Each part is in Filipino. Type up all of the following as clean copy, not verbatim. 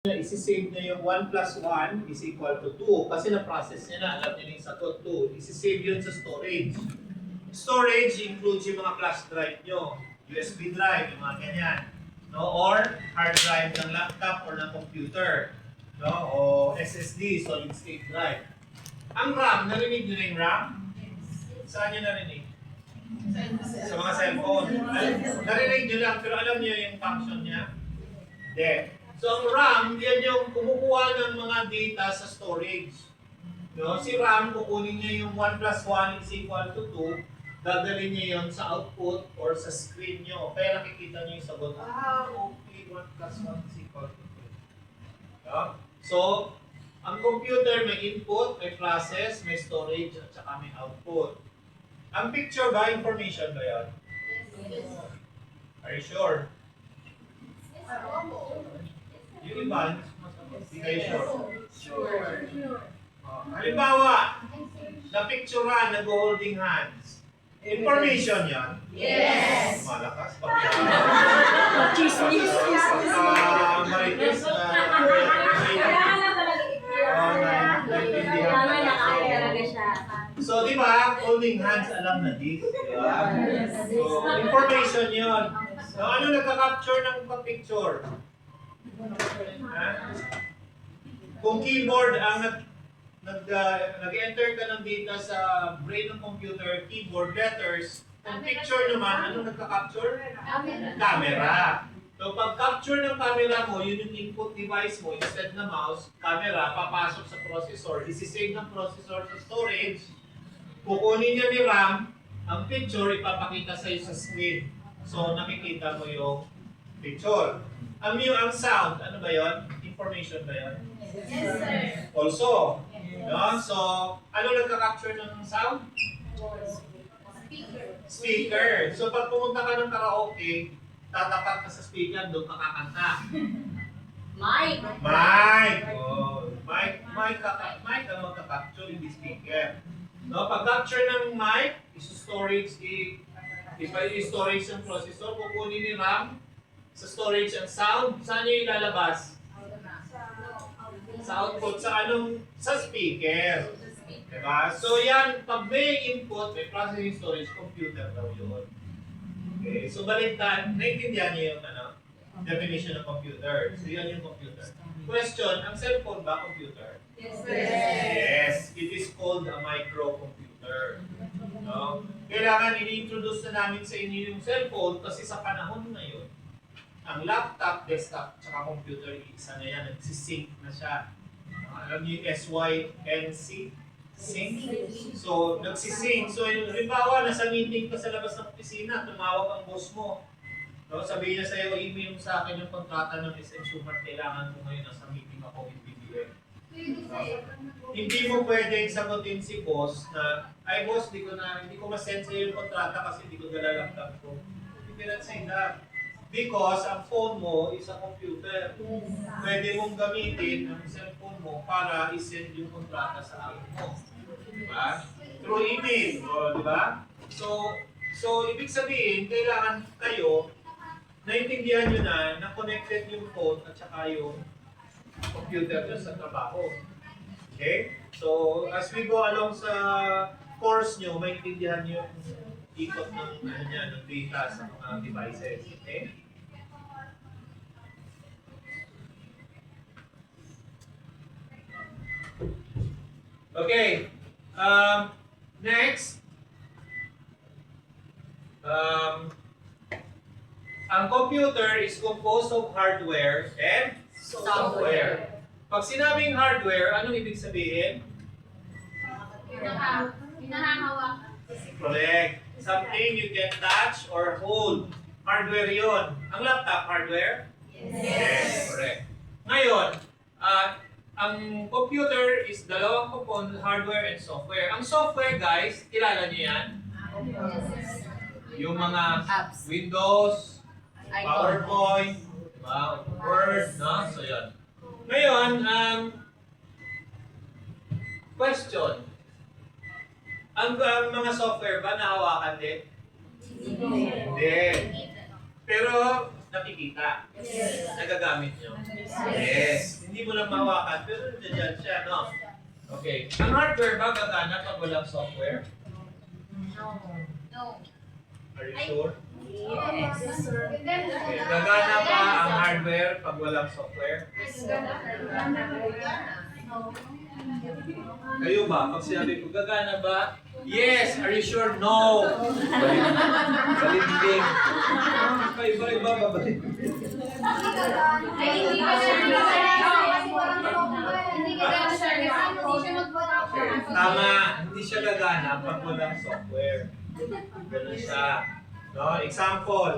Isi-save na yung 1 plus 1 is equal to 2 kasi na-process niya na, alam niya na yung sagot 2. Isi-save yun sa storage. Storage includes yung mga flash drive nyo, USB drive, yung mga ganyan. No? Or hard drive ng laptop or ng computer. No? O SSD, solid state drive. Ang RAM, narinig nyo na yung RAM? Saan nyo narinig? Sa mga cellphone. Narinig nyo lang, pero alam nyo yung function niya? Hindi. So ang RAM, yan yung kumukuha ng mga data sa storage. No? Si RAM, kukunin niya yung 1 plus 1 is equal to 2, dadalhin niya yun sa output or sa screen nyo. Kaya nakikita niyo yung sagot, okay, 1 plus 1 is equal to 2. No? So, ang computer may input, may process, may storage, at saka may output. Ang picture ba, information ba yan? Yes. Are you sure? Yung iba, hindi kayo sure. Halimbawa, na-picturean, nag-holding hands. Information yan? Yes. Malakas. Chismis. Marites na so, di ba, holding hands, alam na this. Diba? So, information yun. So, ano nagka-capture ng picture? Kung keyboard ang nag-enter ka ng data sa brain ng computer, keyboard, letters, kung picture naman, anong nagka-capture? Camera. So pag capture ng camera mo, yun yung input device mo, instead na mouse, camera, papasok sa processor, isi-save ng processor sa storage, kukunin niya ni RAM, ang picture ipapakita sa iyo sa screen. So nakikita mo yung picture. Ang sound, ano ba yon? Information ba yon? Yes, sir. Also, no? So, ano nagka-capture ng sound? Speaker. So, pag pumunta ka ng karaoke, tatapat ka sa speaker, doon ka kakanta. Mic. Oh, mic ang magka-capture, hindi speaker. No, pag capture ng mic, storage i-storage ng processor, kukunin ni RAM, sa storage ang sound, saan nyo ilalabas? Sa output, sa speaker. Diba? So yan, pag may input, may processing storage, computer daw yun. Okay, so baliktad, naintindihan niyo yung definition ng computer. So yan yung computer. Question, ang cellphone ba computer? Yes, sir. Yes, it is called a microcomputer. No? Kailangan i-introduce na namin sa inyo yung cellphone kasi sa panahon ngayon, ang laptop, desktop, tsaka computer, isa na yan, nagsisync na siya. Alam niyo yung SYNC? Sync? So, nagsisync. So, halimbawa, nasa meeting ka sa labas ng opisina, tumawag ang boss mo. No? Sabihin niya sa'yo, email mo sa akin yung kontrata ng SM Schubert, kailangan ko ngayon, nasa meeting ako, ibibigay. Hindi mo pwedeng sagutin si boss na, ay boss, hindi ko ma-send sa'yo yung kontrata kasi hindi ko dala laptop ko. You cannot say that. Because ang phone mo is a computer. Pwede mong gamitin ang cellphone mo para i-send yung kontrata sa akin mo. Diba? Through email. Diba? So, ibig sabihin, kailangan kayo, naintindihan nyo na connected yung phone at saka yung computer nyo sa trabaho. Okay? So, as we go along sa course nyo, maintindihan nyo yung ikot ng data sa mga devices. Okay? Okay. Next. Ang computer is composed of hardware and software. Pag sinabing hardware, anong ibig sabihin? Hinahawak. Correct. Something you can touch or hold. Hardware yon. Ang laptop, hardware? Yes. Correct. Ngayon, ang computer is dalawang component, hardware and software. Ang software, guys, kilala niyo yan? Yung mga apps. Windows, PowerPoint, diba? Word, no? So, yan. Ngayon, question. Ang mga software ba nahawakan din? Hindi. Pero nakikita. Nagagamit nyo. Yes. hindi mo lang mahawakan, pero nandiyan siya, no? Okay. Ang hardware ba gagana pag walang software? No. Are you sure? Yes. Okay. Gagana ba ang hardware pag walang software? Kayo ba? Pag sinabi ko, gagana ba? Yes! Are you sure? No! Balimbing. Iba-iba ba? Balimbing. Ay, hindi ka Okay. Tama. Hindi siya gagana pag walang software. Ganun siya. No? Example.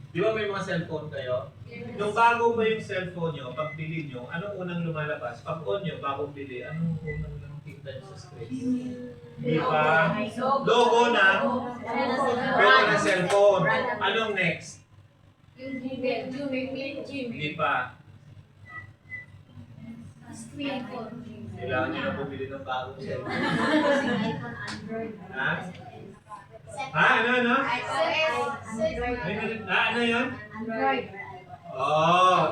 Di ba may mga cellphone kayo? Nung bago pa yung cellphone nyo, pag bili nyo, anong unang lumalabas? Pag on nyo, bagong bili, anong unang nakikita nyo sa screen? Di ba? Logo ng cellphone. Anong next? Di pa. Kailangan nyo na bumili ng bagong cellphone. Ha? Ano? Ano yun? Oh,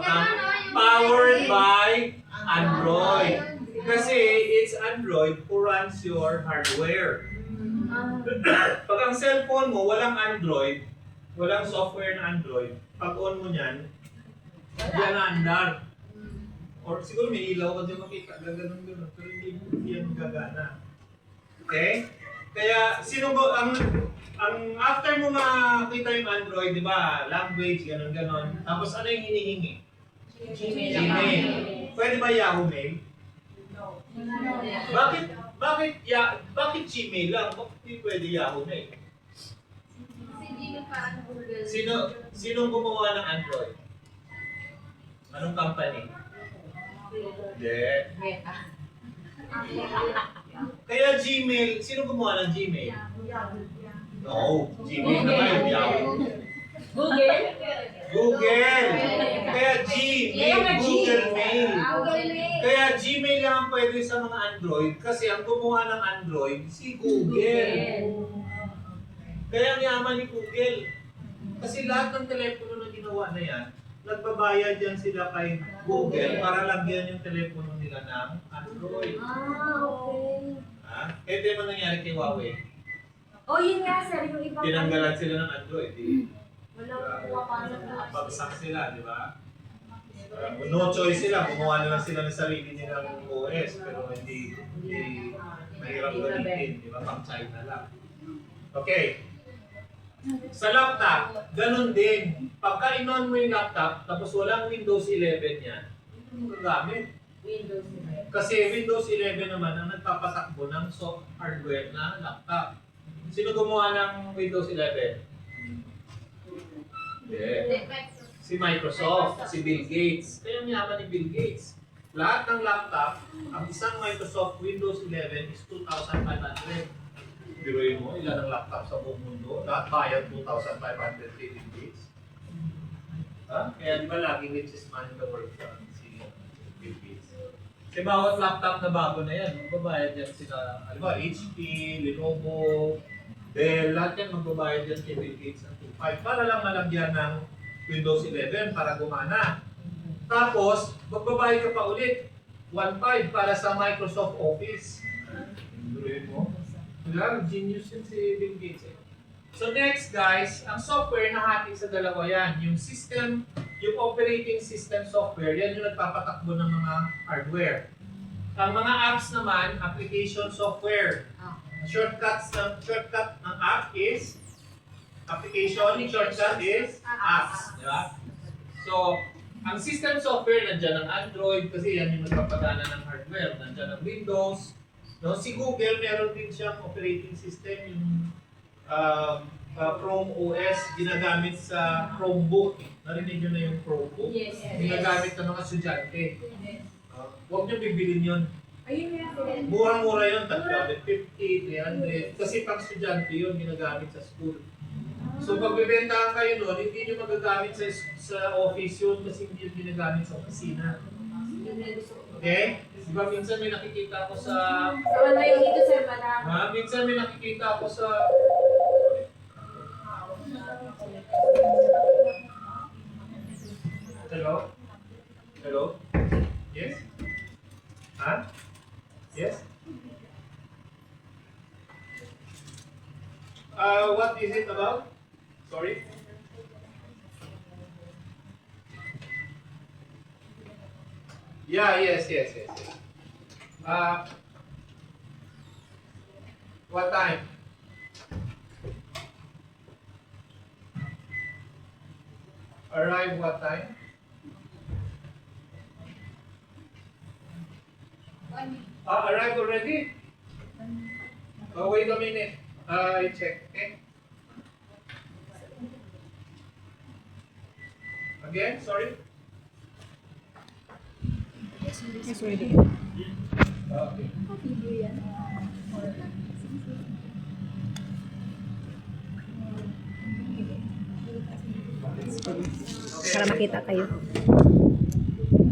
powered by Android. Kasi it's Android who runs your hardware. Pag ang cellphone mo walang Android, walang software na Android, pag on mo niyan, yan na andar. Or siguro may ilaw ka din makita, gano'n. Pero hindi yan gagana. Okay? Kaya sino ba ang after mo makita yung Android, di ba? Language, gano'n. Tapos ano yung hinihingi? Gmail. Pwede ba Yahoo Mail? Bakit Gmail lang? Bakit hindi pwede Yahoo Mail? Sinong gumawa ng Android? Anong company? Hindi. Kaya Gmail, sino gumawa ng Gmail? No, Gmail na kayo, Yahoo. Google. Kaya Gmail, Google Mail. Kaya Gmail lang ang pwede sa mga Android kasi ang gumawa ng Android, si Google. Kaya ang yaman ni Google. Kasi lahat ng telepono na ginawa na yan, nagbabayad yan sila kay Google para lagyan yung telepono nila ng Android. Okay. Ha? Ito yung nangyari kay Huawei. Oh, yun nga, sir. Yung ibang... Tinanggalan sila ng Android. Walang pumapasok na Pagsak sila, di ba? No choice sila, gumawa na lang sila ng sarili nilang OS, pero hindi mahirap gamitin, di ba? Pang China lang. Okay. Sa laptop, ganun din. Pagka in-on mo yung laptop, tapos walang Windows 11 yan, hindi mo gagamit. Windows. Kasi Windows 11 naman ang nagpapatakbo ng soft hardware na laptop. Sino gumawa ng Windows 11? Yeah. Si Microsoft, si Bill Gates. Kaya ang yaman ni Bill Gates. Lahat ng laptop, ang isang Microsoft Windows 11 is 2,500. Biruin mo, ilan ang laptop sa buong mundo? Lahat bayad 2,500 kay Bill Gates. Ha? Kaya di ba laging richest man in the world si Bill Gates? Kasi bawat laptop na bago na yan, magbabayad yan sila, ano ba, HP, Lenovo, Dell, lahat yan magbabayad yan kay Bill Gates ng 2,500 para lang malagyan ng Windows 11 para gumana. Tapos, magbabayad ka pa ulit, 1,500 para sa Microsoft Office. Biruin mo. Wala, genius yun si Bill Gates. So next guys, ang software nahati sa dalawa yan. Yung system, yung operating system software, yan yung nagpapatakbo ng mga hardware. Ang mga apps naman, application software. Shortcut ng app is application, shortcut is apps. Diba? So, ang system software, nandyan ang Android kasi yan yung nagpapadala ng hardware. Nandyan ang Windows. No, si Google, meron din siyang operating system, yung Chrome OS, ginagamit sa Chromebook. Narinig nyo na yung Chromebook? Yes. Ginagamit ng mga estudyante. Huwag nyo bibilin yun. Ayun nga, sir. Murang-mura yun, 350, 300. Kasi pang estudyante yun, ginagamit sa school. So pag bibentahan kayo nun, hindi nyo magagamit sa office yun kasi hindi yun ginagamit sa opisina. Okay? Diba minsan may nakikita ko sa... Wala yung dito, sir, madami. minsan may nakikita ko sa... Hello? Hello? Yes? Huh? Yes? What is it about? Sorry? Yeah, yes. What time? Arrive what time? Arrive already? Oh, wait a minute. I check, okay? Again, sorry? Yes, ready. Okay. Para makita kayo.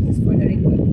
Just for the record.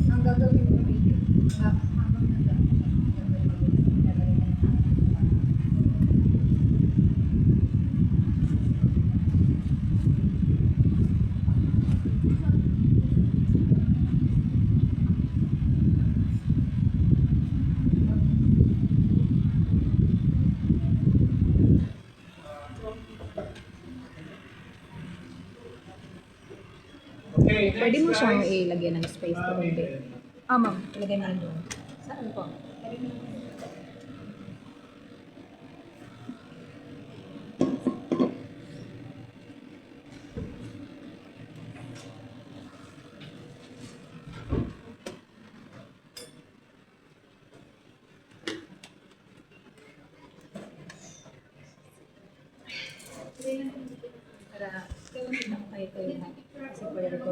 Ang gagawin mo rin, habang Okay, next Pwede mo siyang guys. ilagyan ng space pa May- konti. Ah, ma'am. Ilagay mo lang doon. Saan po? Para, kaya lang kayo kayo. Kasi for the record.